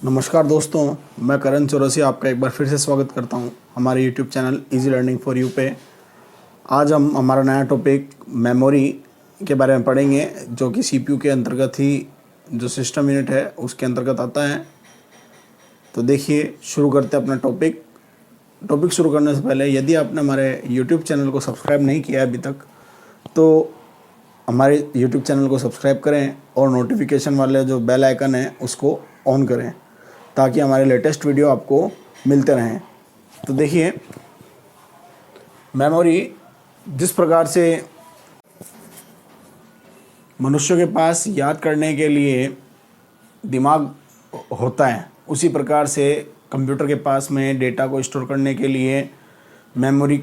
नमस्कार दोस्तों, मैं करण चौरसिया आपका एक बार फिर से स्वागत करता हूं हमारे YouTube channel easy learning for you पे। आज हम हमारा नया टॉपिक मेमोरी के बारे में पढ़ेंगे, जो कि CPU के अंतर्गत ही जो सिस्टम यूनिट है उसके अंतर्गत आता है। तो देखिए, शुरू करते हैं अपना टॉपिक शुरू करने से पहले यदि आपने हमारे YouTube चैनल को सब्सक्राइब नहीं किया है अभी तक, तो हमारे YouTube चैनल को सब्सक्राइब करें और नोटिफिकेशन वाले जो बेल आइकन है उसको ऑन करें, ताकि हमारे लेटेस्ट वीडियो आपको मिलते रहें। तो देखिए, मेमोरी जिस प्रकार से मनुष्यों के पास याद करने के लिए दिमाग होता है, उसी प्रकार से कंप्यूटर के पास में डेटा को स्टोर करने के लिए मेमोरी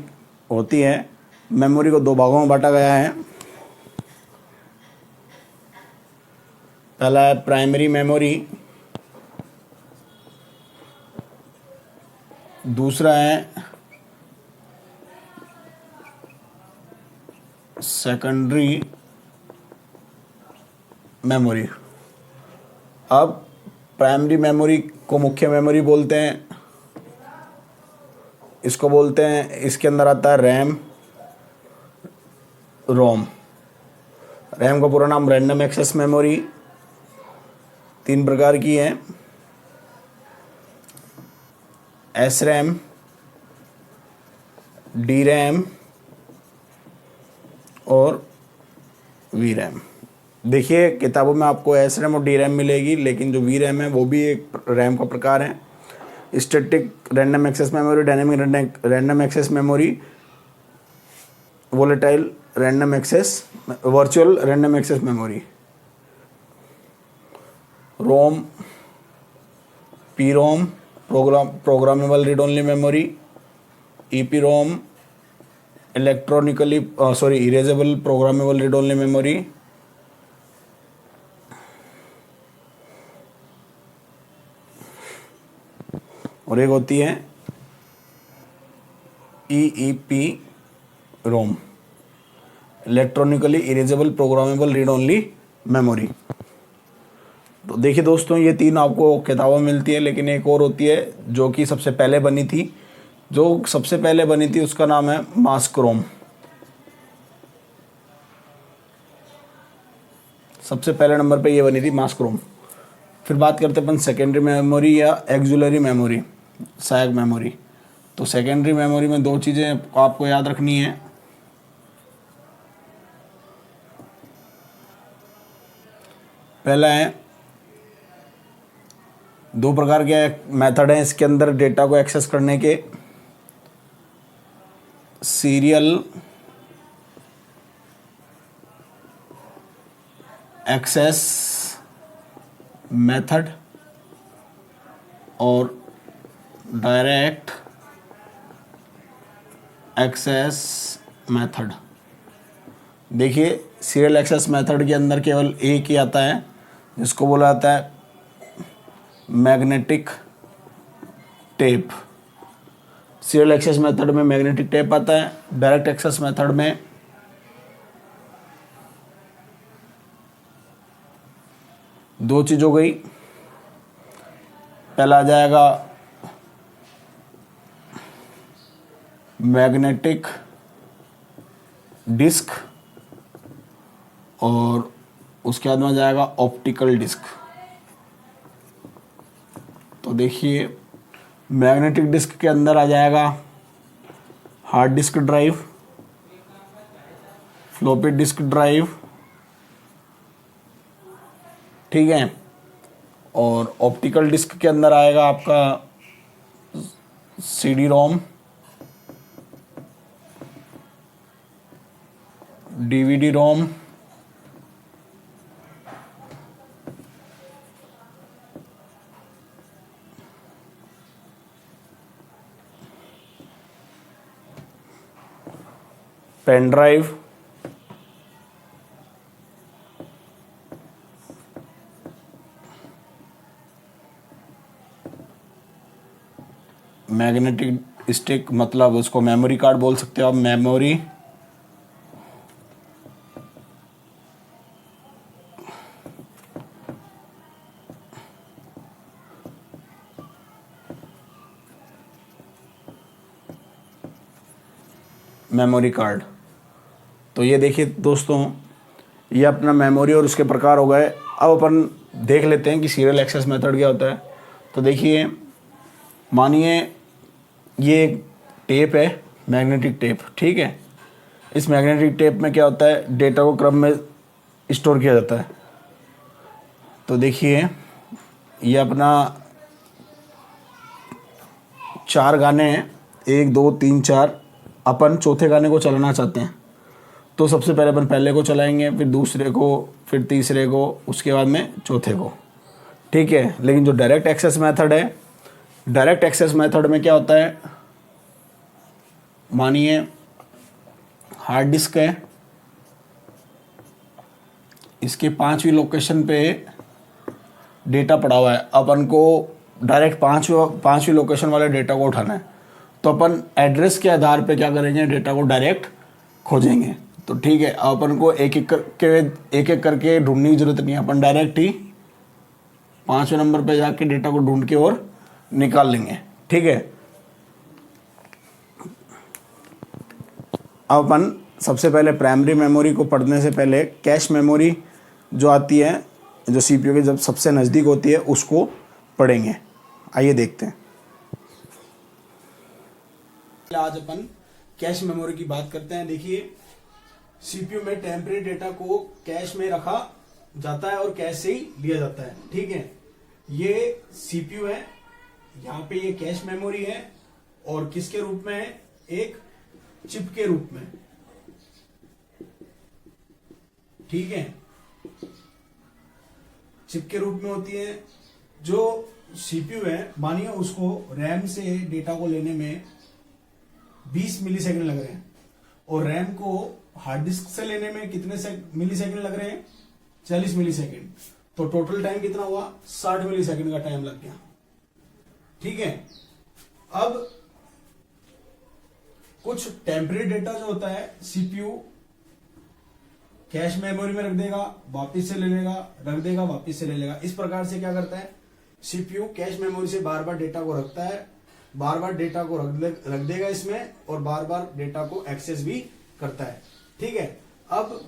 होती है। मेमोरी को दो भागों में बांटा गया है। पहला है प्राइमरी मेमोरी, दूसरा है सेकेंडरी मेमोरी। अब प्राइमरी मेमोरी को मुख्य मेमोरी बोलते हैं। इसको बोलते हैं, इसके अंदर आता है रैम, रोम। रैम का पूरा नाम रैंडम एक्सेस मेमोरी। 3 प्रकार की है, एस रैम, डी रैम और वी रैम। देखिए, किताबों में आपको एस रैम और डी रैम मिलेगी, लेकिन जो वी रैम है वो भी एक रैम का प्रकार है। Static random access memory, dynamic random access memory, volatile random access, virtual random access memory. ROM, P ROM, programmable read only memory, EP ROM, erasable programmable read only memory, और एक होती है EEP ROM, electronically erasable programmable read only memory. तो देखिए दोस्तों, ये 3 आपको किताबों में मिलती है, लेकिन एक और होती है जो कि सबसे पहले बनी थी। जो सबसे पहले बनी थी उसका नाम है मास्क्रोम। सबसे पहले नंबर पे ये बनी थी मास्क्रोम। फिर बात करते हैं अपन सेकेंडरी मेमोरी या एक्जुलरी मेमोरी, सहायक मेमोरी। तो सेकेंडरी मेमोरी में 2 चीज़ें आपको याद रखनी है। पहला है, 2 प्रकार के मेथड हैं इसके अंदर डेटा को एक्सेस करने के। सीरियल एक्सेस मेथड और डायरेक्ट एक्सेस मेथड। देखिए, सीरियल एक्सेस मेथड के अंदर केवल एक ही आता है, जिसको बोला जाता है magnetic tape. Serial access method में मैग्नेटिक टेप आता है। डायरेक्ट एक्सेस मेथड में दो चीज़ हो गई। पहला आ जाएगा मैग्नेटिक डिस्क और उसके बाद में आ जाएगा ऑप्टिकल डिस्क। तो देखिए, मैग्नेटिक डिस्क के अंदर आ जाएगा hard disk drive, floppy disk drive, ठीक है। और ऑप्टिकल डिस्क के अंदर आएगा आपका CD रोम, DVD रोम, पेन ड्राइव, मैग्नेटिक स्टिक, मतलब उसको मेमोरी कार्ड बोल सकते हो आप, मेमोरी, मेमोरी कार्ड। तो ये देखिए दोस्तों, ये अपना मेमोरी और उसके प्रकार हो गए। अब अपन देख लेते हैं कि सीरियल एक्सेस मेथड क्या होता है। तो देखिए, मानिए ये एक टेप है, मैग्नेटिक टेप, ठीक है। इस मैग्नेटिक टेप में क्या होता है, डेटा को क्रम में स्टोर किया जाता है। तो देखिए, ये अपना 4 गाने हैं, 1 2 3 4। अपन चौथे गाने को चलाना चाहते हैं, तो सबसे पहले अपन पहले को चलाएंगे, फिर दूसरे को, फिर तीसरे को, उसके बाद में चौथे को, ठीक है। लेकिन जो डायरेक्ट एक्सेस मेथड है, डायरेक्ट एक्सेस मेथड में क्या होता है, मानिए हार्ड डिस्क है, इसके 5वीं लोकेशन पे डेटा पड़ा हुआ है। अपन को डायरेक्ट 5वीं लोकेशन वाले डेटा को उठाना है, तो अपन एड्रेस के आधार पे क्या करेंगे, डेटा को डायरेक्ट खोजेंगे। तो ठीक है, अपन को एक एक करके ढूंढने की जरूरत नहीं है, अपन डायरेक्ट ही 5वें नंबर पे जाके डेटा को ढूंढ के और निकाल लेंगे, ठीक है। अब अपन सबसे पहले प्राइमरी मेमोरी को पढ़ने से पहले कैश मेमोरी जो आती है, जो सीपीयू के जब सबसे नज़दीक होती है, उसको पढ़ेंगे। आइए देखते हैं। आज अपन कैश मेमोरी की बात करते हैं। देखिए, सीपीयू में टेम्परेरी डेटा को कैश में रखा जाता है और कैश से ही लिया जाता है, ठीक है। ये सीपीयू है, यहाँ पे ये कैश मेमोरी है, और किसके रूप में है, एक चिप के रूप में, ठीक है। चिप के रूप में होती है। जो सीपीयू है, मानिए उसको रैम से डेटा को लेने में 20 मिलीसेकंड लग रहे हैं, और रैम को हार्ड डिस्क से लेने में कितने मिलीसेकंड लग रहे हैं, 40 मिलीसेकंड। तो टोटल टाइम कितना हुआ, 60 मिलीसेकंड का टाइम लग गया, ठीक है। अब कुछ टेम्परेरी डेटा जो होता है, सीपीयू कैश मेमोरी में रख देगा, वापस से ले लेगा, रख देगा, वापस से ले लेगा। इस प्रकार से क्या करता है, सीपीयू कैश मेमोरी से बार बार डेटा को रखता है, बार बार डेटा को रख देगा इसमें, और बार बार डेटा को एक्सेस भी करता है, ठीक है। अब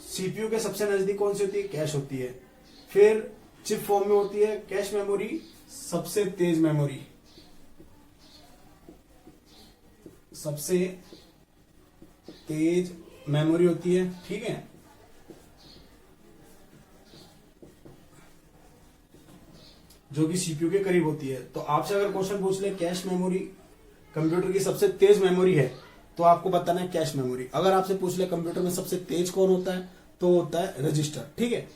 सीपीयू के सबसे नजदीक कौन सी होती है, कैश होती है। फिर चिप फॉर्म में होती है कैश मेमोरी, सबसे तेज मेमोरी, सबसे तेज मेमोरी होती है, ठीक है। जो कि सीपीयू के करीब होती है। तो आपसे अगर क्वेश्चन पूछ ले कैश मेमोरी कंप्यूटर की सबसे तेज मेमोरी है, तो आपको बताना है कैश मेमोरी। अगर आपसे पूछ ले कंप्यूटर में सबसे तेज कौन होता है, तो होता है रजिस्टर, ठीक है।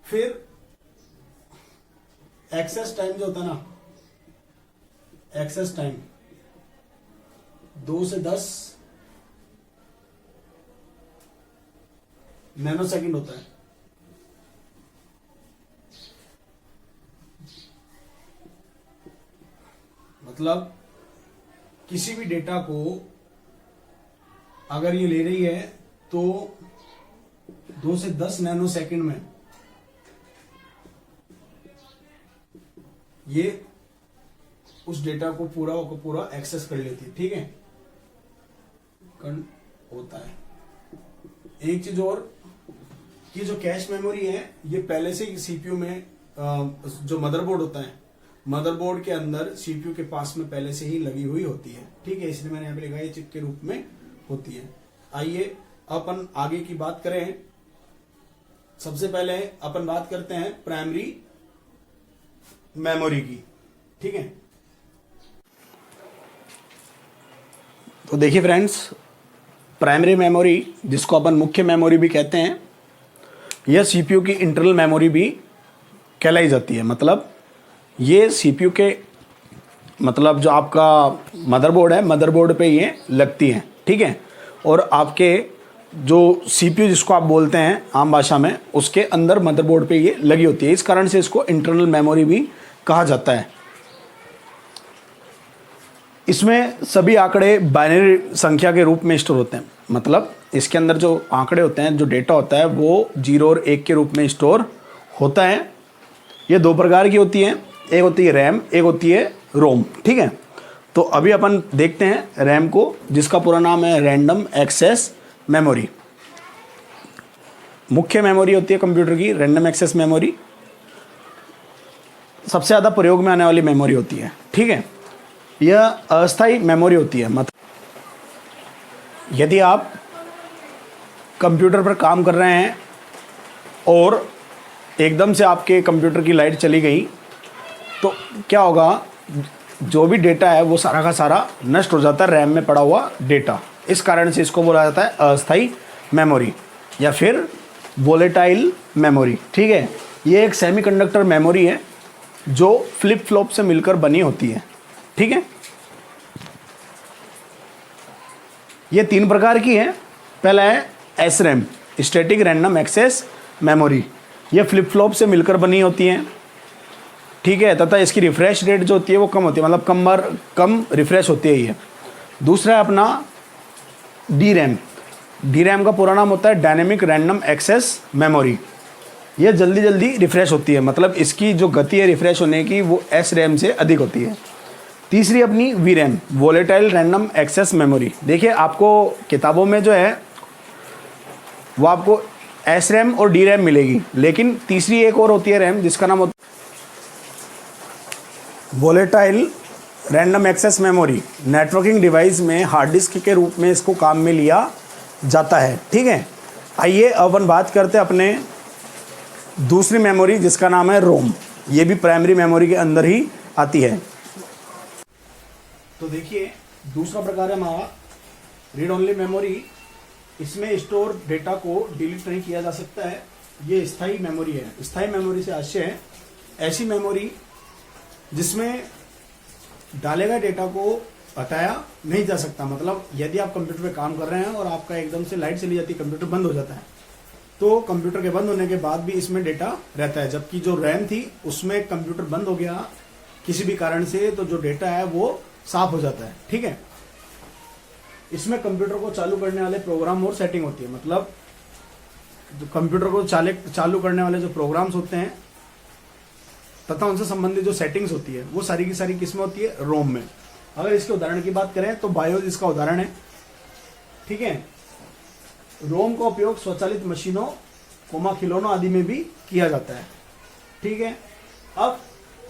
फिर एक्सेस टाइम जो होता है ना, एक्सेस टाइम 2 से 10 नैनो सेकंड होता है। मतलब किसी भी डेटा को अगर ये ले रही है, तो 2 से 10 नैनो सेकंड में ये उस डेटा को पूरा एक्सेस कर लेती है, ठीक है, होता है। एक चीज और कि जो कैश मेमोरी है, ये पहले से ही सीपीयू में जो मदरबोर्ड होता है, मदरबोर्ड के अंदर सीपीयू के पास में पहले से ही लगी हुई होती है, ठीक है। इसलिए मैंने यहाँ पे लिखा है चिप के रूप में होती है। आइए अपन आगे की बात करें। सबसे पहले अपन बात करते हैं प्राइमरी मेमोरी की, ठीक है। तो देखिए फ्रेंड्स, प्राइमरी मेमोरी, जिसको अपन मुख्य मेमोरी भी कहते हैं, यह सीपीयू की इंटरनल मेमोरी भी कहलाई जाती है। मतलब ये सीपीयू के, मतलब जो आपका मदरबोर्ड है, मदरबोर्ड पे ये लगती है, ठीक है। और आपके जो सीपीयू जिसको आप बोलते हैं आम भाषा में, उसके अंदर मदरबोर्ड पे ये लगी होती है। इस कारण से इसको इंटरनल मेमोरी भी कहा जाता है। इसमें सभी आंकड़े बाइनरी संख्या के रूप में स्टोर होते हैं। मतलब इसके अंदर जो आंकड़े होते हैं, जो डेटा होता है, वो 0 और 1 के रूप में स्टोर होता है। ये 2 प्रकार की होती हैं, एक होती है रैम, एक होती है रोम, ठीक है। तो अभी अपन देखते हैं रैम को, जिसका पूरा नाम है रैंडम एक्सेस मेमोरी। मुख्य मेमोरी होती है कंप्यूटर की रैंडम एक्सेस मेमोरी, सबसे ज़्यादा प्रयोग में आने वाली मेमोरी होती है। ठीक है, यह अस्थायी मेमोरी होती है। मतलब यदि आप कंप्यूटर पर काम कर रहे हैं और एकदम से आपके कंप्यूटर की लाइट चली गई तो क्या होगा, जो भी डेटा है वो सारा का सारा नष्ट हो जाता है, रैम में पड़ा हुआ डेटा। इस कारण से इसको बोला जाता है अस्थायी मेमोरी या फिर वोलेटाइल मेमोरी। ठीक है, ये एक सेमीकंडक्टर मेमोरी है जो फ्लिप फ्लॉप से मिलकर बनी होती है। ठीक है, ये 3 प्रकार की है। पहला है SRAM, static random access memory, ये फ्लिप फ्लॉप से मिलकर बनी होती है। ठीक है, तथा इसकी रिफ्रेश रेट जो होती है वो कम होती है, मतलब कम रिफ्रेश होती है ये। दूसरा है अपना DRAM का पूरा नाम होता है डायनेमिक रैंडम एक्सेस मेमोरी, ये जल्दी जल्दी रिफ्रेश होती है, मतलब इसकी जो गति है रिफ्रेश होने की वो SRAM से अधिक होती है। तीसरी अपनी VRAM, volatile random access memory. देखिए आपको किताबों में जो है वो आपको SRAM और DRAM मिलेगी, लेकिन तीसरी एक और होती है रैम जिसका नाम होता है volatile random access memory. Networking device में हार्ड डिस्क के रूप में इसको काम में लिया जाता है। ठीक है, आइए अब अपन बात करते हैं अपने दूसरी मेमोरी जिसका नाम है रोम। ये भी प्राइमरी मेमोरी के अंदर ही आती है। तो देखिए दूसरा प्रकार है हमारा रीड ओनली मेमोरी। इसमें स्टोर डेटा को डिलीट नहीं किया जा सकता है, ये स्थायी मेमोरी है। स्थायी मेमोरी से आशय है ऐसी मेमोरी जिसमें डाले गए डेटा को हटाया नहीं जा सकता। मतलब यदि आप कंप्यूटर पे काम कर रहे हैं और आपका एकदम से लाइट चली जाती है, कंप्यूटर बंद हो जाता है, तो कंप्यूटर के बंद होने के बाद भी इसमें डेटा रहता है। जबकि जो रैम थी उसमें कंप्यूटर बंद हो गया किसी भी कारण से तो जो डेटा है वो साफ हो जाता है। ठीक है, इसमें कंप्यूटर को चालू करने वाले प्रोग्राम और सेटिंग होती है, मतलब जो कंप्यूटर को चालू करने वाले जो प्रोग्राम्स होते हैं तथा उनसे संबंधित जो सेटिंग्स होती है वो सारी की सारी किसमें होती है, रोम में। अगर इसके उदाहरण की बात करें तो बायोस इसका उदाहरण है। ठीक है, रोम का उपयोग स्वचालित मशीनों, खिलौनों आदि में भी किया जाता है। ठीक है, अब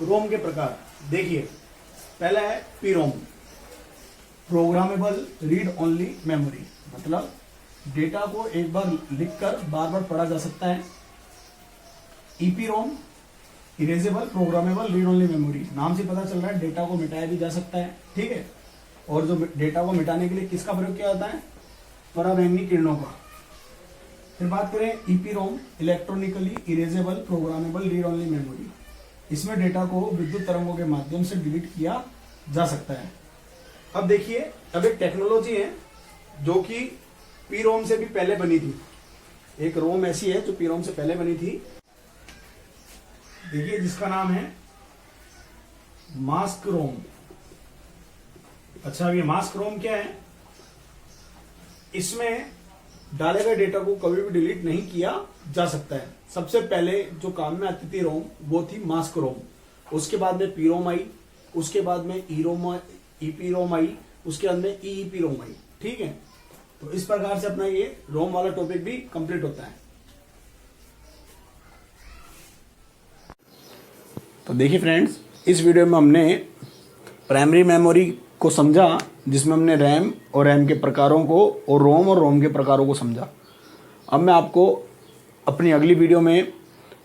रोम के प्रकार देखिए, पहला है PROM, programmable read only memory, मतलब डेटा को एक बार लिखकर बार बार पढ़ा जा सकता है। EPROM, erasable programmable read only memory, नाम से पता चल रहा है डेटा को मिटाया भी जा सकता है। ठीक है, और जो डेटा को मिटाने के लिए किसका प्रयोग किया जाता है, पराबैंगनी किरणों का। फिर बात करें EPROM, electronically erasable programmable read only memory, इसमें डेटा को विद्युत तरंगों के माध्यम से डिलीट किया जा सकता है। अब देखिए, अब एक टेक्नोलॉजी है जो कि PROM से भी पहले बनी थी। एक रोम ऐसी है जो PROM से पहले बनी थी, देखिए, जिसका नाम है मास्क रोम। अच्छा, ये मास्क रोम क्या है, इसमें डाले गए डेटा को कभी भी डिलीट नहीं किया जा सकता है। सबसे पहले जो काम में आती थी रोम वो थी मास्क रोम, उसके बाद में PROM आई, उसके बाद में EPROM आई, उसके बाद में EEPROM आई। ठीक है, तो इस प्रकार से अपना ये रोम वाला टॉपिक भी कंप्लीट होता है। तो देखिए फ्रेंड्स, इस वीडियो में हमने प्राइमरी मेमोरी को समझा, जिसमें हमने रैम और रैम के प्रकारों को और रोम के प्रकारों को समझा। अब मैं आपको अपनी अगली वीडियो में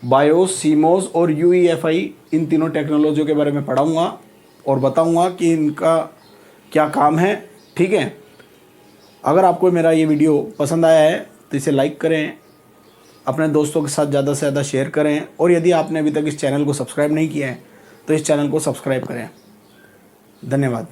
बायोस, सीमोस और UEFI इन तीनों टेक्नोलॉजियों के बारे में पढ़ाऊँगा और बताऊँगा कि इनका क्या काम है। ठीक है, अगर आपको मेरा ये वीडियो पसंद आया है तो इसे लाइक करें, अपने दोस्तों के साथ ज़्यादा से ज़्यादा शेयर करें, और यदि आपने अभी तक इस चैनल को सब्सक्राइब नहीं किया है तो इस चैनल को सब्सक्राइब करें। धन्यवाद।